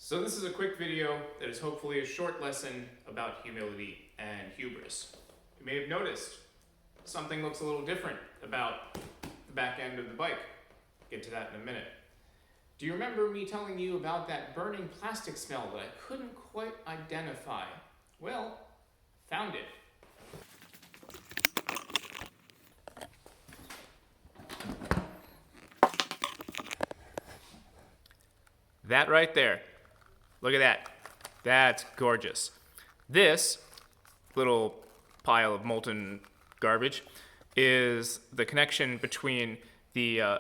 So this is a quick video that is hopefully a short lesson about humility and hubris. You may have noticed something looks a little different about the back end of the bike. Get to that in a minute. Do you remember me telling you about that burning plastic smell that I couldn't quite identify? Well, found it. That right there. Look at that. That's gorgeous. This little pile of molten garbage is the connection between the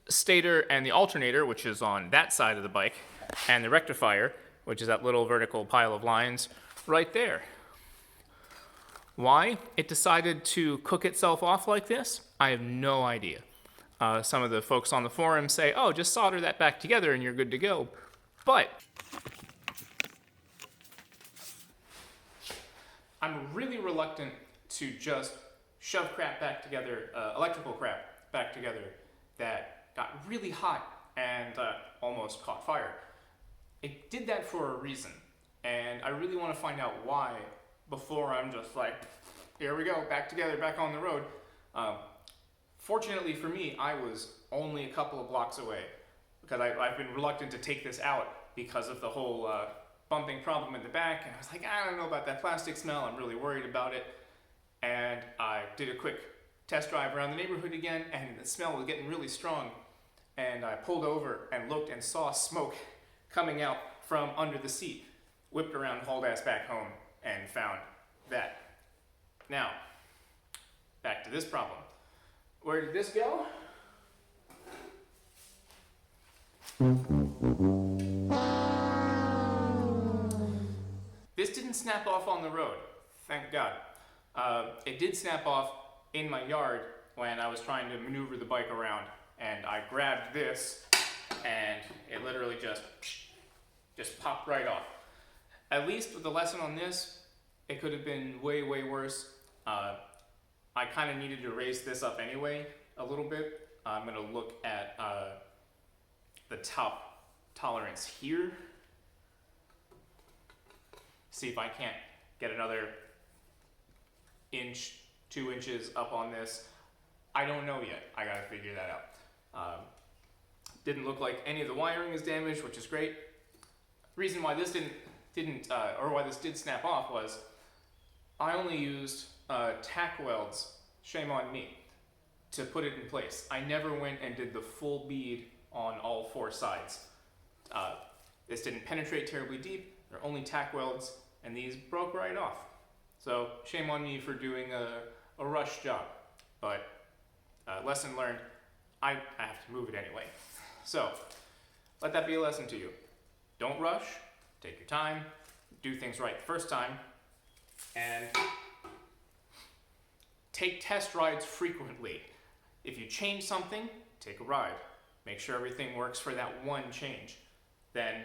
stator and the alternator, which is on that side of the bike, and the rectifier, which is that little vertical pile of lines right there. Why it decided to cook itself off like this, I have no idea. Some of the folks on the forum say, oh, just solder that back together and you're good to go. But I'm really reluctant to just shove crap back together, electrical crap back together that got really hot and almost caught fire. It did that for a reason, and I really want to find out why before I'm just like, here we go, back together, back on the road. Fortunately for me, I was only a couple of blocks away because I've been reluctant to take this out because of the whole bumping problem in the back, and I was like, I don't know about that plastic smell, I'm really worried about it. And I did a quick test drive around the neighborhood again, and the smell was getting really strong, and I pulled over and looked and saw smoke coming out from under the seat, whipped around, hauled ass back home, and found that. Now, back to this problem. Where did this go? This didn't snap off on the road, thank God. It did snap off in my yard when I was trying to maneuver the bike around, and I grabbed this and it literally just popped right off. At least with the lesson on this, it could have been way, way worse. I kind of needed to raise this up anyway a little bit. I'm going to look at the top tolerance here. See if I can't get another inch, 2 inches up on this. I don't know yet. I got to figure that out. Didn't look like any of the wiring is damaged, which is great. Reason why this why this did snap off was I only used tack welds, shame on me, to put it in place. I never went and did the full bead on all 4 sides. This didn't penetrate terribly deep. They're only tack welds, and these broke right off. So shame on me for doing a rush job, but lesson learned, I have to move it anyway. So let that be a lesson to you. Don't rush, take your time, do things right the first time, and take test rides frequently. If you change something, take a ride. Make sure everything works for that one change. Then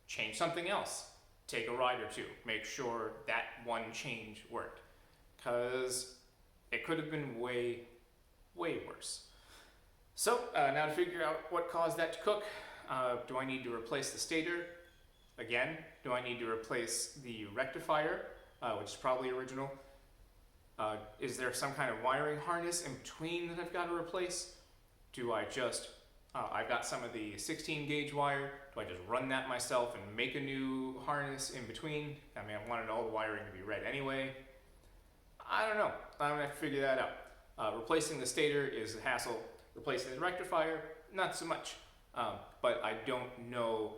change something else. Take a ride or two. Make sure that one change worked. Because it could have been way, way worse. So now to figure out what caused that to cook, do I need to replace the stator? Again, do I need to replace the rectifier, which is probably original? Is there some kind of wiring harness in between that I've got to replace? Do I just, I've got some of the 16 gauge wire, do I just run that myself and make a new harness in between? I mean, I wanted all the wiring to be red anyway. I don't know, I'm gonna have to figure that out. Replacing the stator is a hassle. Replacing the rectifier, not so much. But I don't know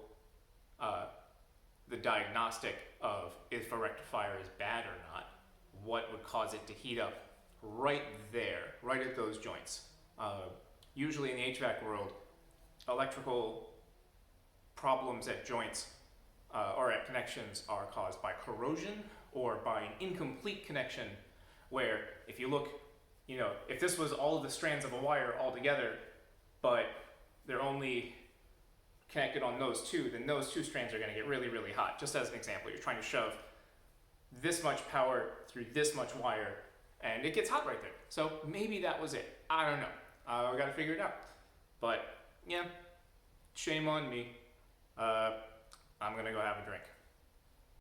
the diagnostic of if a rectifier is bad or not. What would cause it to heat up right there, right at those joints. Usually in the HVAC world, electrical problems at joints or at connections are caused by corrosion or by an incomplete connection where if you look, you know, if this was all of the strands of a wire all together, but they're only connected on those 2, then those 2 strands are going to get really, really hot. Just as an example, you're trying to shove this much power through this much wire, and it gets hot right there. So maybe that was it. I don't know. We got to figure it out. But yeah, shame on me. I'm gonna go have a drink.